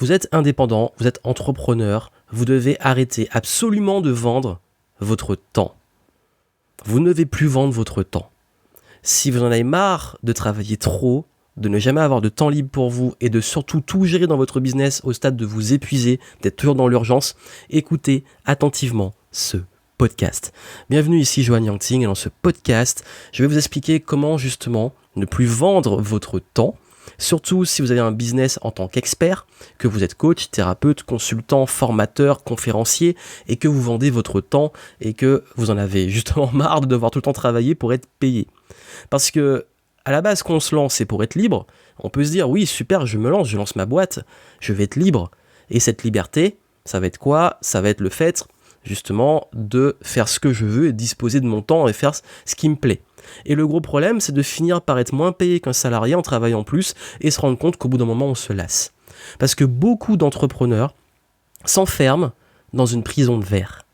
Vous êtes indépendant, vous êtes entrepreneur, vous devez arrêter absolument de vendre votre temps. Vous ne devez plus vendre votre temps. Si vous en avez marre de travailler trop, de ne jamais avoir de temps libre pour vous et de surtout tout gérer dans votre business au stade de vous épuiser, d'être toujours dans l'urgence, écoutez attentivement ce podcast. Bienvenue ici Johan Yangting et dans ce podcast, je vais vous expliquer comment justement ne plus vendre votre temps. Surtout si vous avez un business en tant qu'expert, que vous êtes coach, thérapeute, consultant, formateur, conférencier et que vous vendez votre temps et que vous en avez justement marre de devoir tout le temps travailler pour être payé. Parce que à la base, quand on se lance, c'est pour être libre. On peut se dire, oui, super, je lance ma boîte, je vais être libre. Et cette liberté, ça va être quoi ? Ça va être le fait, justement, de faire ce que je veux et disposer de mon temps et faire ce qui me plaît. Et le gros problème, c'est de finir par être moins payé qu'un salarié en travaillant plus et se rendre compte qu'au bout d'un moment, on se lasse. Parce que beaucoup d'entrepreneurs s'enferment dans une prison de verre.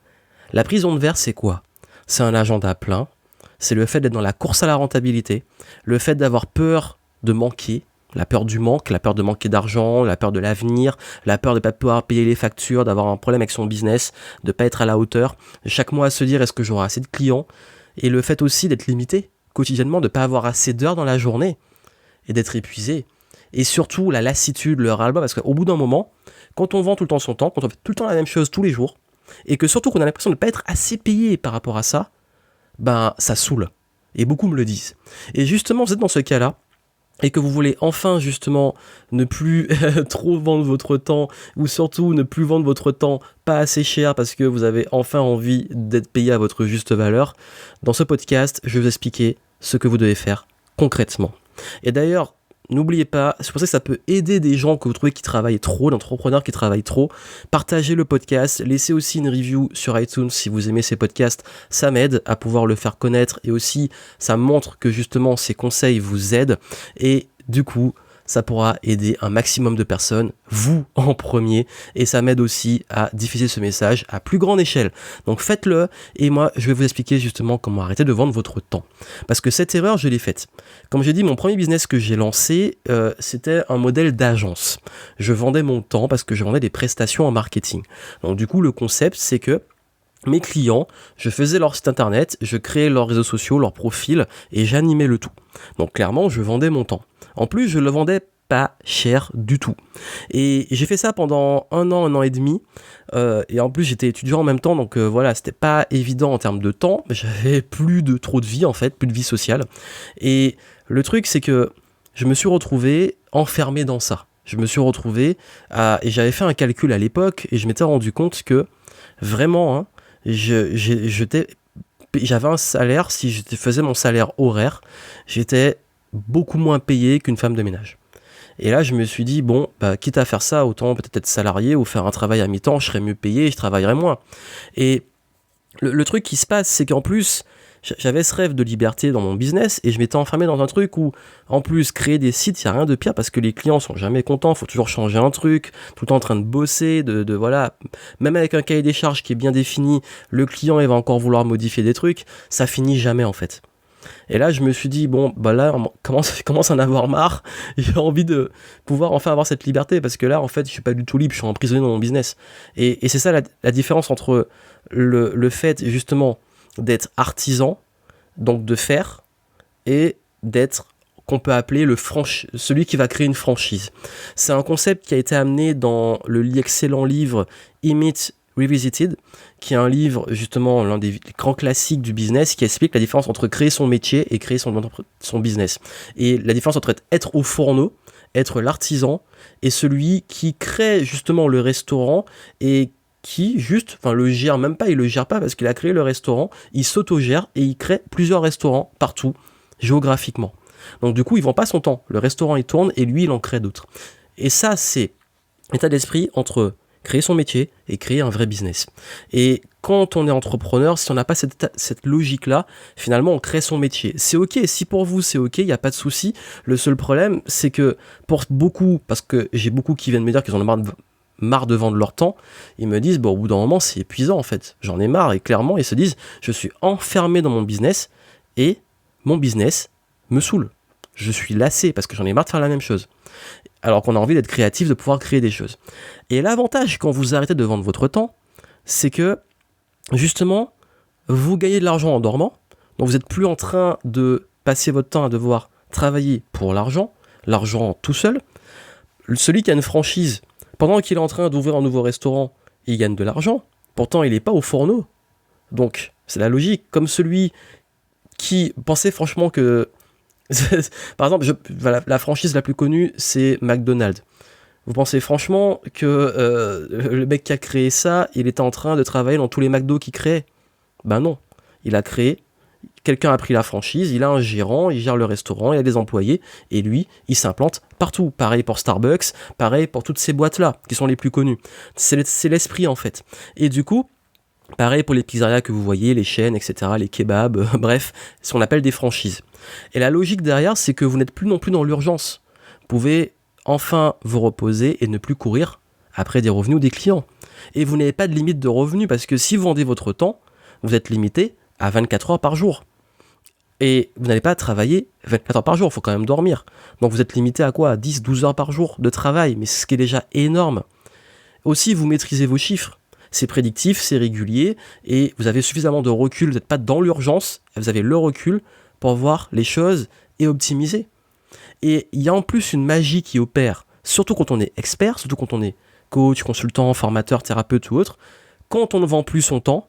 La prison de verre, c'est quoi ? C'est un agenda plein, c'est le fait d'être dans la course à la rentabilité, le fait d'avoir peur de manquer, la peur du manque, la peur de manquer d'argent, la peur de l'avenir, la peur de ne pas pouvoir payer les factures, d'avoir un problème avec son business, de ne pas être à la hauteur, chaque mois à se dire est-ce que j'aurai assez de clients, et le fait aussi d'être limité quotidiennement, de ne pas avoir assez d'heures dans la journée et d'être épuisé. Et surtout la lassitude, le ras-le-bas, parce qu'au bout d'un moment, quand on vend tout le temps son temps, quand on fait tout le temps la même chose tous les jours, et que surtout qu'on a l'impression de ne pas être assez payé par rapport à ça, ben ça saoule. Et beaucoup me le disent. Et justement, vous êtes dans ce cas-là, et que vous voulez enfin justement ne plus trop vendre votre temps, ou surtout ne plus vendre votre temps pas assez cher parce que vous avez enfin envie d'être payé à votre juste valeur, dans ce podcast, je vais vous expliquer ce que vous devez faire concrètement. Et d'ailleurs, n'oubliez pas, c'est pour ça que ça peut aider des gens que vous trouvez qui travaillent trop, d'entrepreneurs qui travaillent trop. Partagez le podcast, laissez aussi une review sur iTunes si vous aimez ces podcasts. Ça m'aide à pouvoir le faire connaître et aussi ça montre que justement ces conseils vous aident. Et du coup, ça pourra aider un maximum de personnes, vous en premier, et ça m'aide aussi à diffuser ce message à plus grande échelle. Donc faites-le, et moi je vais vous expliquer justement comment arrêter de vendre votre temps. Parce que cette erreur, je l'ai faite. Comme j'ai dit, mon premier business que j'ai lancé, c'était un modèle d'agence. Je vendais mon temps parce que je vendais des prestations en marketing. Donc du coup, le concept, c'est que mes clients, je faisais leur site internet, je créais leurs réseaux sociaux, leurs profils, et j'animais le tout. Donc clairement, je vendais mon temps. En plus, je le vendais pas cher du tout. Et j'ai fait ça pendant un an et demi. Et en plus, j'étais étudiant en même temps, donc voilà, c'était pas évident en termes de temps. J'avais plus de trop de vie en fait, plus de vie sociale. Et le truc, c'est que je me suis retrouvé enfermé dans ça. Je me suis retrouvé et j'avais fait un calcul à l'époque et je m'étais rendu compte que vraiment, hein, j'avais un salaire, si je faisais mon salaire horaire, j'étais beaucoup moins payé qu'une femme de ménage. Et là, je me suis dit, bon, quitte à faire ça, autant peut-être être salarié ou faire un travail à mi-temps, je serais mieux payé et je travaillerais moins. Et le truc qui se passe, c'est qu'en plus, j'avais ce rêve de liberté dans mon business et je m'étais enfermé dans un truc où, en plus, créer des sites, il n'y a rien de pire parce que les clients sont jamais contents, il faut toujours changer un truc, tout le temps en train de bosser, voilà, même avec un cahier des charges qui est bien défini, le client, il va encore vouloir modifier des trucs, ça finit jamais en fait. Et là, je me suis dit, bon, là, je commence à en avoir marre. J'ai envie de pouvoir enfin avoir cette liberté parce que là, en fait, je suis pas du tout libre, je suis emprisonné dans mon business. Et c'est ça la différence entre le fait, justement, d'être artisan, donc de faire, et d'être, qu'on peut appeler celui qui va créer une franchise. C'est un concept qui a été amené dans l'excellent livre Image Revisited, qui est un livre, justement, l'un des grands classiques du business, qui explique la différence entre créer son métier et créer son business. Et la différence entre être au fourneau, être l'artisan, et celui qui crée justement le restaurant et qui le gère même pas, il le gère pas parce qu'il a créé le restaurant, il s'autogère et il crée plusieurs restaurants partout, géographiquement. Donc du coup, il vend pas son temps, le restaurant il tourne et lui il en crée d'autres. Et ça, c'est l'état d'esprit entre créer son métier et créer un vrai business. Et quand on est entrepreneur, si on n'a pas cette logique-là, finalement, on crée son métier. C'est ok, si pour vous c'est ok, il n'y a pas de souci. Le seul problème, c'est que pour beaucoup, parce que j'ai beaucoup qui viennent me dire qu'ils en ont marre de vendre leur temps, ils me disent, au bout d'un moment, c'est épuisant en fait. J'en ai marre et clairement, ils se disent, je suis enfermé dans mon business et mon business me saoule. Je suis lassé parce que j'en ai marre de faire la même chose. Alors qu'on a envie d'être créatif, de pouvoir créer des choses. Et l'avantage quand vous arrêtez de vendre votre temps, c'est que justement, vous gagnez de l'argent en dormant. Donc vous n'êtes plus en train de passer votre temps à devoir travailler pour l'argent tout seul. Celui qui a une franchise, pendant qu'il est en train d'ouvrir un nouveau restaurant, il gagne de l'argent. Pourtant, il n'est pas au fourneau. Donc, c'est la logique. Comme celui qui pensait franchement que... Par exemple, la franchise la plus connue, c'est McDonald's. Vous pensez franchement que le mec qui a créé ça, il était en train de travailler dans tous les McDo qu'il créait? Ben non. Il a créé, quelqu'un a pris la franchise, il a un gérant, il gère le restaurant, il a des employés, et lui, il s'implante partout. Pareil pour Starbucks, pareil pour toutes ces boîtes-là, qui sont les plus connues. C'est l'esprit, en fait. Et du coup, pareil pour les pizzerias que vous voyez, les chaînes, etc., les kebabs, bref, ce qu'on appelle des franchises. Et la logique derrière, c'est que vous n'êtes plus non plus dans l'urgence. Vous pouvez enfin vous reposer et ne plus courir après des revenus ou des clients. Et vous n'avez pas de limite de revenus, parce que si vous vendez votre temps, vous êtes limité à 24 heures par jour. Et vous n'allez pas travailler 24 heures par jour, il faut quand même dormir. Donc vous êtes limité à quoi? À 10-12 heures par jour de travail, mais ce qui est déjà énorme. Aussi, vous maîtrisez vos chiffres. C'est prédictif, c'est régulier, et vous avez suffisamment de recul, vous n'êtes pas dans l'urgence, vous avez le recul pour voir les choses et optimiser. Et il y a en plus une magie qui opère, surtout quand on est expert, surtout quand on est coach, consultant, formateur, thérapeute ou autre. Quand on ne vend plus son temps,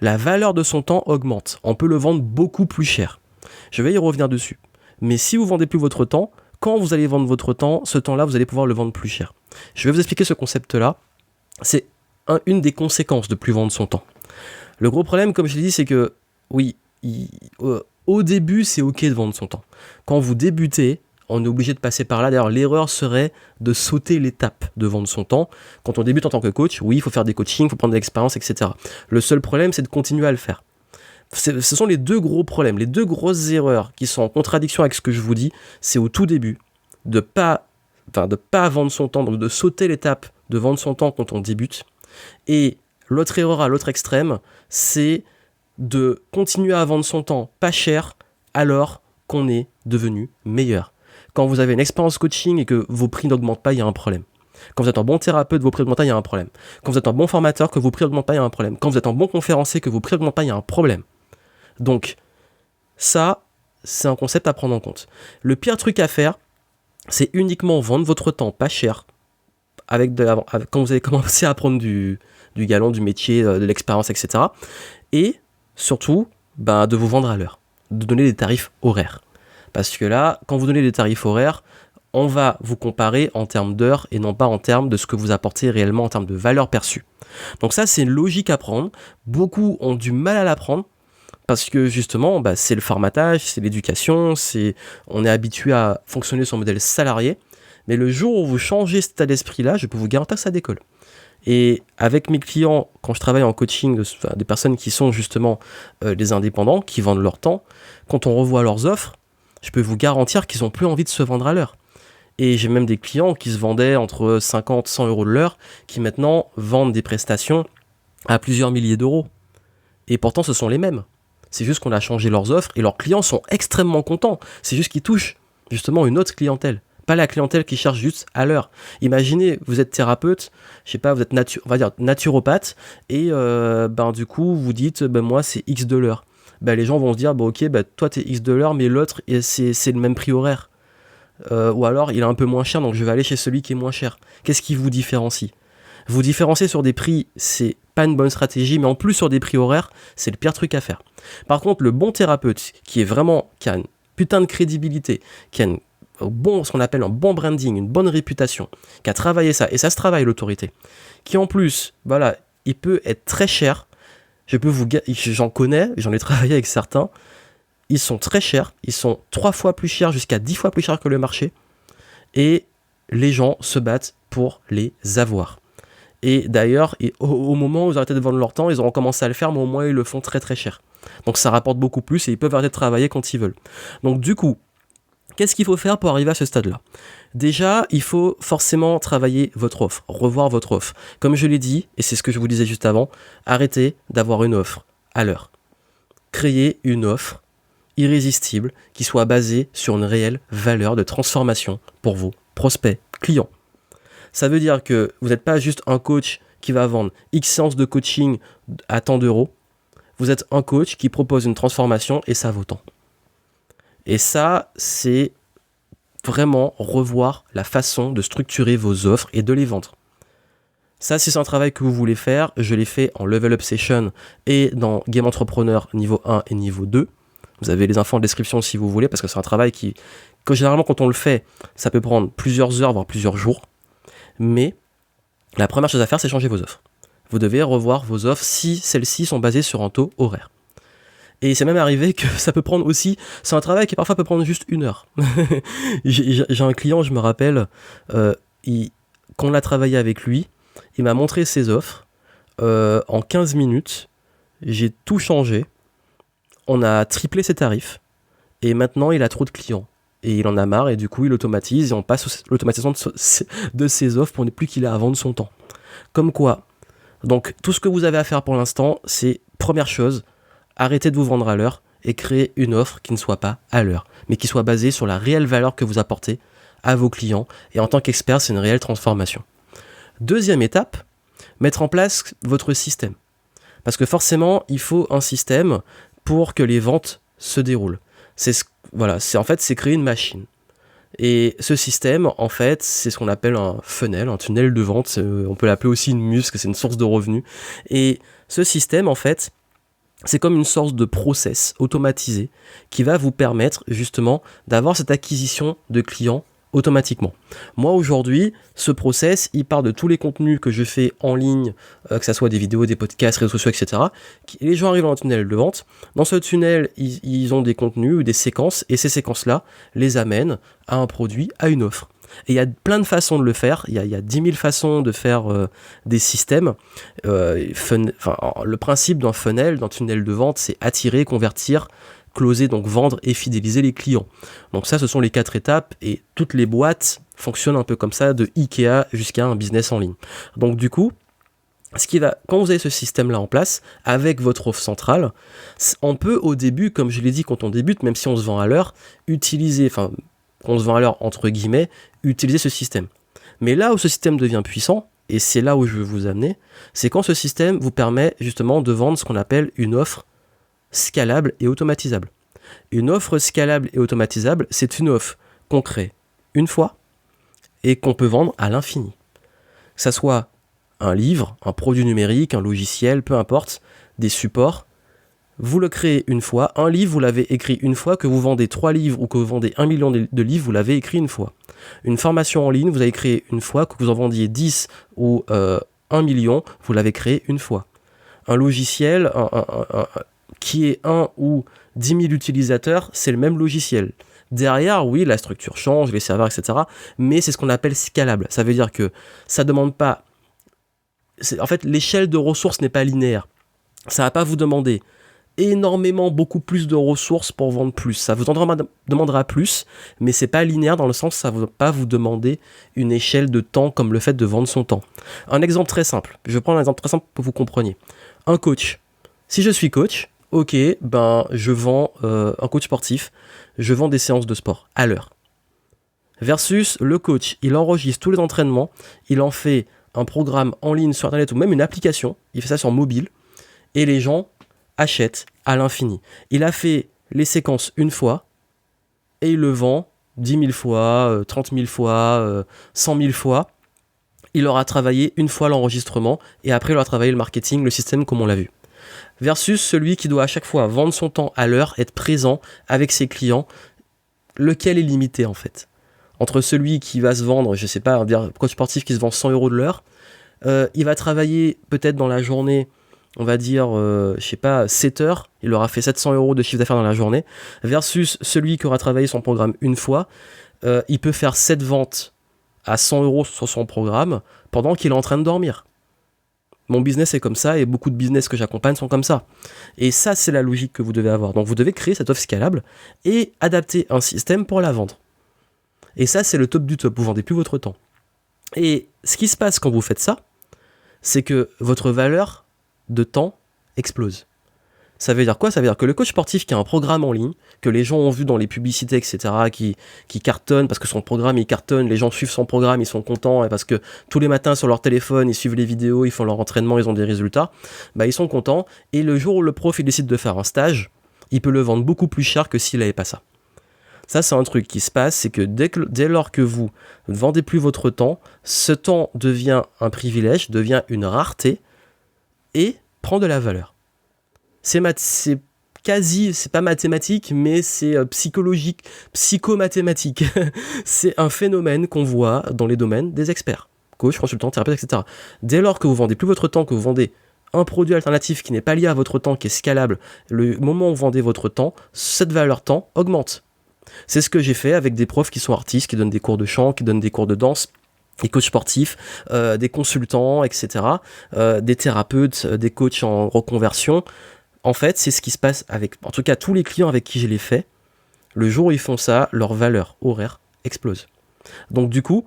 la valeur de son temps augmente. On peut le vendre beaucoup plus cher. Je vais y revenir dessus. Mais si vous ne vendez plus votre temps, quand vous allez vendre votre temps, ce temps-là, vous allez pouvoir le vendre plus cher. Je vais vous expliquer ce concept-là. C'est une des conséquences de plus vendre son temps. Le gros problème, comme je l'ai dit, c'est que, oui, au début, c'est ok de vendre son temps. Quand vous débutez, on est obligé de passer par là. D'ailleurs, l'erreur serait de sauter l'étape de vendre son temps. Quand on débute en tant que coach, oui, il faut faire des coachings, il faut prendre de l'expérience, etc. Le seul problème, c'est de continuer à le faire. Ce sont les deux gros problèmes, les deux grosses erreurs qui sont en contradiction avec ce que je vous dis. C'est au tout début de pas vendre son temps, donc de sauter l'étape de vendre son temps quand on débute. Et l'autre erreur à l'autre extrême, c'est de continuer à vendre son temps pas cher alors qu'on est devenu meilleur. Quand vous avez une expérience coaching et que vos prix n'augmentent pas, il y a un problème. Quand vous êtes un bon thérapeute, vos prix augmentent pas, il y a un problème. Quand vous êtes un bon formateur, que vos prix augmentent pas, il y a un problème. Quand vous êtes un bon conférencier, que vos prix augmentent pas, il y a un problème. Donc, ça, c'est un concept à prendre en compte. Le pire truc à faire, c'est uniquement vendre votre temps pas cher quand vous allez commencer à prendre du galon, du métier, de l'expérience, etc. Et surtout, de vous vendre à l'heure, de donner des tarifs horaires. Parce que là, quand vous donnez des tarifs horaires, on va vous comparer en termes d'heures et non pas en termes de ce que vous apportez réellement en termes de valeur perçue. Donc ça, c'est une logique à prendre. Beaucoup ont du mal à l'apprendre parce que justement, c'est le formatage, c'est l'éducation, on est habitué à fonctionner sur un modèle salarié. Mais le jour où vous changez cet état d'esprit-là, je peux vous garantir que ça décolle. Et avec mes clients, quand je travaille en coaching, des personnes qui sont justement des indépendants, qui vendent leur temps, quand on revoit leurs offres, je peux vous garantir qu'ils n'ont plus envie de se vendre à l'heure. Et j'ai même des clients qui se vendaient entre 50 et 100 euros de l'heure, qui maintenant vendent des prestations à plusieurs milliers d'euros. Et pourtant, ce sont les mêmes. C'est juste qu'on a changé leurs offres et leurs clients sont extrêmement contents. C'est juste qu'ils touchent justement une autre clientèle. Pas la clientèle qui cherche juste à l'heure. Imaginez, vous êtes thérapeute, je sais pas, vous êtes naturopathe, et du coup, vous dites, moi, c'est X de l'heure. Les gens vont se dire, ok, toi, t'es X de l'heure, mais l'autre, c'est le même prix horaire. Ou alors, il est un peu moins cher, donc je vais aller chez celui qui est moins cher. Qu'est-ce qui vous différencie? Vous différencier sur des prix, c'est pas une bonne stratégie, mais en plus sur des prix horaires, c'est le pire truc à faire. Par contre, le bon thérapeute, qui a une putain de crédibilité, qui a ce qu'on appelle un bon branding, une bonne réputation, qui a travaillé ça, et ça se travaille l'autorité, qui en plus, il peut être très cher, j'en connais, j'en ai travaillé avec certains, ils sont très chers, ils sont 3 fois plus chers, jusqu'à 10 fois plus chers que le marché, et les gens se battent pour les avoir. Et d'ailleurs, au moment où ils arrêtent de vendre leur temps, ils auront commencé à le faire, mais au moins ils le font très très cher. Donc ça rapporte beaucoup plus et ils peuvent arrêter de travailler quand ils veulent. Donc du coup, qu'est-ce qu'il faut faire pour arriver à ce stade-là? Déjà, il faut forcément travailler votre offre, revoir votre offre. Comme je l'ai dit, et c'est ce que je vous disais juste avant, arrêtez d'avoir une offre à l'heure. Créez une offre irrésistible qui soit basé sur une réelle valeur de transformation pour vos prospects, clients. Ça veut dire que vous n'êtes pas juste un coach qui va vendre X séances de coaching à tant d'euros. Vous êtes un coach qui propose une transformation et ça vaut tant. Et ça, c'est vraiment revoir la façon de structurer vos offres et de les vendre. Ça, si c'est un travail que vous voulez faire, je l'ai fait en Level Up Session et dans Game Entrepreneur niveau 1 et niveau 2. Vous avez les infos en description si vous voulez, parce que c'est un travail généralement quand on le fait, ça peut prendre plusieurs heures, voire plusieurs jours. Mais la première chose à faire, c'est changer vos offres. Vous devez revoir vos offres si celles-ci sont basées sur un taux horaire. Et c'est même arrivé que ça peut prendre aussi, c'est un travail qui parfois peut prendre juste 1 heure. J'ai un client, je me rappelle, quand on a travaillé avec lui, il m'a montré ses offres. En 15 minutes, j'ai tout changé. On a triplé ses tarifs. Et maintenant, il a trop de clients. Et il en a marre, et du coup, il automatise, et on passe l'automatisation de ses offres pour ne plus qu'il ait à vendre son temps. Comme quoi, donc tout ce que vous avez à faire pour l'instant, c'est, première chose, arrêtez de vous vendre à l'heure et créer une offre qui ne soit pas à l'heure, mais qui soit basée sur la réelle valeur que vous apportez à vos clients. Et en tant qu'expert, c'est une réelle transformation. Deuxième étape, mettre en place votre système. Parce que forcément, il faut un système pour que les ventes se déroulent. C'est créer une machine. Et ce système, en fait, c'est ce qu'on appelle un funnel, un tunnel de vente. On peut l'appeler aussi une muse, parce que c'est une source de revenus. Et ce système, en fait, c'est comme une sorte de process automatisé qui va vous permettre justement d'avoir cette acquisition de clients automatiquement. Moi aujourd'hui, ce process, il part de tous les contenus que je fais en ligne, que ce soit des vidéos, des podcasts, réseaux sociaux, etc. Les gens arrivent dans un tunnel de vente. Dans ce tunnel, ils ont des contenus ou des séquences, et ces séquences-là les amènent à un produit, à une offre. Et il y a plein de façons de le faire, il y a 10 000 façons de faire des systèmes. Le principe d'un funnel, d'un tunnel de vente, c'est attirer, convertir, closer, donc vendre et fidéliser les clients. Donc ça, ce sont les 4 étapes, et toutes les boîtes fonctionnent un peu comme ça, de Ikea jusqu'à un business en ligne. Donc du coup, quand vous avez ce système-là en place, avec votre offre centrale, on peut au début, comme je l'ai dit, quand on débute, même si on se vend à l'heure, on se vend à l'heure entre guillemets, utiliser ce système. Mais là où ce système devient puissant, et c'est là où je veux vous amener, c'est quand ce système vous permet justement de vendre ce qu'on appelle une offre scalable et automatisable. Une offre scalable et automatisable, c'est une offre qu'on crée une fois et qu'on peut vendre à l'infini. Que ça soit un livre, un produit numérique, un logiciel, peu importe, des supports, vous le créez une fois. Un livre, vous l'avez écrit une fois. Que vous vendez 3 livres ou que vous vendez 1 million de livres, vous l'avez écrit une fois. Une formation en ligne, vous avez créé une fois. Que vous en vendiez 10 ou 1 million, vous l'avez créé une fois. Un logiciel qui est 1 ou 10 000 utilisateurs, c'est le même logiciel. Derrière, oui, la structure change, les serveurs, etc. Mais c'est ce qu'on appelle scalable. Ça veut dire que ça ne demande pas... En fait, l'échelle de ressources n'est pas linéaire. Ça ne va pas vous demander beaucoup plus de ressources pour vendre plus. Ça vous demandera plus, mais c'est pas linéaire dans le sens où ça ne va pas vous demander une échelle de temps comme le fait de vendre son temps. Un exemple très simple. Je vais prendre un exemple très simple pour que vous compreniez. Un coach. Si je suis coach, ok, je vends un coach sportif, je vends des séances de sport à l'heure. Versus le coach, il enregistre tous les entraînements, il en fait un programme en ligne sur internet ou même une application, il fait ça sur mobile, et les gens achètent à l'infini. Il a fait les séquences une fois, et il le vend 10 000 fois, 30 000 fois, 100 000 fois. Il aura travaillé une fois l'enregistrement, et après il aura travaillé le marketing, le système comme on l'a vu. Versus celui qui doit à chaque fois vendre son temps à l'heure, être présent avec ses clients, lequel est limité en fait. Entre celui qui va se vendre, je sais pas, un coach sportif qui se vend 100 € de l'heure, il va travailler peut-être dans la journée, on va dire, 7 heures, il aura fait 700 € de chiffre d'affaires dans la journée, versus celui qui aura travaillé son programme une fois, il peut faire 7 ventes à 100 € sur son programme pendant qu'il est en train de dormir. Mon business est comme ça, et beaucoup de business que j'accompagne sont comme ça. Et ça, c'est la logique que vous devez avoir. Donc vous devez créer cette offre scalable et adapter un système pour la vendre. Et ça, c'est le top du top. Vous vendez plus votre temps. Et ce qui se passe quand vous faites ça, c'est que votre valeur de temps explose. Ça veut dire quoi? Ça veut dire que le coach sportif qui a un programme en ligne, que les gens ont vu dans les publicités, etc., qui cartonne parce que son programme il cartonne, les gens suivent son programme, ils sont contents, et parce que tous les matins sur leur téléphone, ils suivent les vidéos, ils font leur entraînement, ils ont des résultats, bah ils sont contents, et le jour où le prof il décide de faire un stage, il peut le vendre beaucoup plus cher que s'il n'avait pas ça. Ça, c'est un truc qui se passe, c'est que dès lors que vous ne vendez plus votre temps, ce temps devient un privilège, devient une rareté, et prend de la valeur. C'est pas mathématique, mais c'est psychologique, psychomathématique. C'est un phénomène qu'on voit dans les domaines des experts, coach, consultant, thérapeute, etc. Dès lors que vous vendez plus votre temps, que vous vendez un produit alternatif qui n'est pas lié à votre temps, qui est scalable, le moment où vous vendez votre temps, cette valeur temps augmente. C'est ce que j'ai fait avec des profs qui sont artistes, qui donnent des cours de chant, qui donnent des cours de danse, des coachs sportifs, des consultants, etc., des thérapeutes, des coachs en reconversion. En fait, c'est ce qui se passe avec, en tout cas, tous les clients avec qui je l'ai fait. Le jour où ils font ça, leur valeur horaire explose. Donc du coup,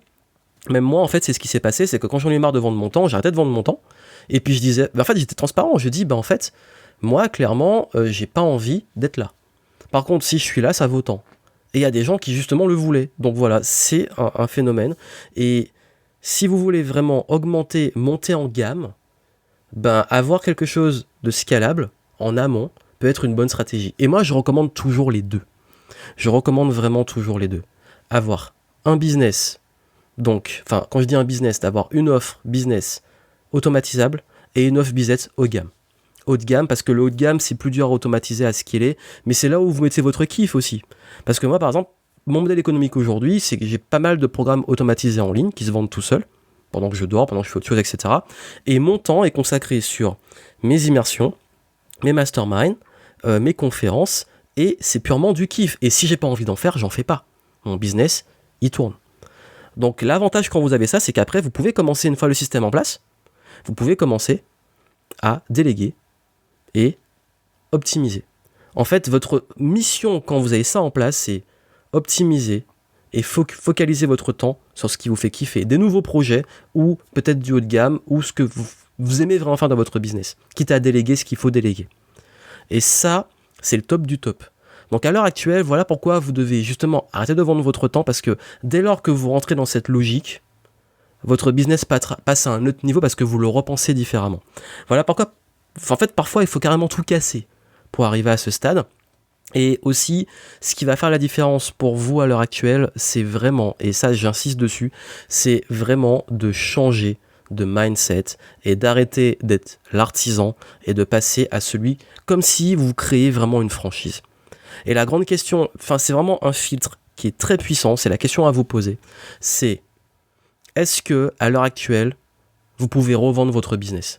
même moi, en fait, c'est ce qui s'est passé, c'est que quand j'en ai marre de vendre mon temps, j'arrêtais de vendre mon temps, et puis je disais, en fait, j'étais transparent, je dis, en fait, moi, clairement, j'ai pas envie d'être là. Par contre, si je suis là, ça vaut tant. Et il y a des gens qui, justement, le voulaient. Donc voilà, c'est un phénomène. Et si vous voulez vraiment augmenter, monter en gamme, avoir quelque chose de scalable, en amont, peut être une bonne stratégie. Et moi, je recommande toujours les deux. Je recommande vraiment toujours les deux. Avoir un business, donc, quand je dis un business, d'avoir une offre business automatisable et une offre business haut de gamme. Haut de gamme, parce que le haut de gamme, c'est plus dur à automatiser, à scaler, mais c'est là où vous mettez votre kiff aussi. Parce que moi, par exemple, mon modèle économique aujourd'hui, c'est que j'ai pas mal de programmes automatisés en ligne qui se vendent tout seuls, pendant que je dors, pendant que je fais autre chose, etc. Et mon temps est consacré sur mes immersions, mes masterminds, mes conférences, et c'est purement du kiff. Et si j'ai pas envie d'en faire, j'en fais pas. Mon business, il tourne. Donc l'avantage quand vous avez ça, c'est qu'après, vous pouvez commencer, une fois le système en place, vous pouvez commencer à déléguer et optimiser. En fait, votre mission quand vous avez ça en place, c'est optimiser et focaliser votre temps sur ce qui vous fait kiffer. Des nouveaux projets, ou peut-être du haut de gamme, ou ce que vous aimez vraiment faire dans votre business, quitte à déléguer ce qu'il faut déléguer. Et ça, c'est le top du top. Donc à l'heure actuelle, voilà pourquoi vous devez justement arrêter de vendre votre temps, parce que dès lors que vous rentrez dans cette logique, votre business passe à un autre niveau parce que vous le repensez différemment. Voilà pourquoi, en fait, parfois il faut carrément tout casser pour arriver à ce stade. Et aussi, ce qui va faire la différence pour vous à l'heure actuelle, c'est vraiment, et ça j'insiste dessus, c'est vraiment de changer de mindset et d'arrêter d'être l'artisan et de passer à celui comme si vous créez vraiment une franchise. Et la grande question, c'est vraiment un filtre qui est très puissant, c'est la question à vous poser, c'est est-ce que à l'heure actuelle, vous pouvez revendre votre business?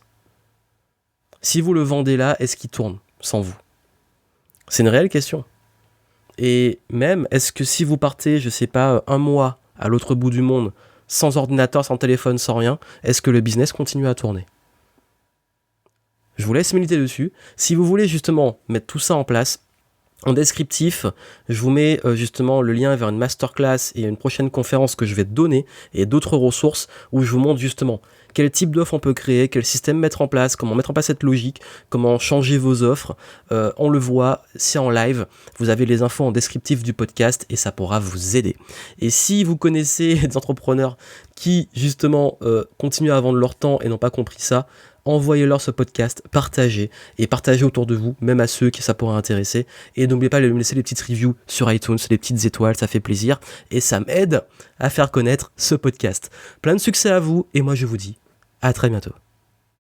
Si vous le vendez là, est-ce qu'il tourne sans vous? C'est une réelle question. Et même, est-ce que si vous partez, je sais pas, un mois à l'autre bout du monde, sans ordinateur, sans téléphone, sans rien, est-ce que le business continue à tourner? Je vous laisse méditer dessus. Si vous voulez justement mettre tout ça en place, en descriptif, je vous mets justement le lien vers une masterclass et une prochaine conférence que je vais te donner et d'autres ressources où je vous montre justement quel type d'offre on peut créer, quel système mettre en place, comment mettre en place cette logique, comment changer vos offres. On le voit, c'est en live. Vous avez les infos en descriptif du podcast et ça pourra vous aider. Et si vous connaissez des entrepreneurs qui justement continuent à vendre leur temps et n'ont pas compris ça, envoyez-leur ce podcast, partagez autour de vous, même à ceux qui ça pourrait intéresser. Et n'oubliez pas de me laisser des petites reviews sur iTunes, des petites étoiles, ça fait plaisir. Et ça m'aide à faire connaître ce podcast. Plein de succès à vous et moi je vous dis à très bientôt.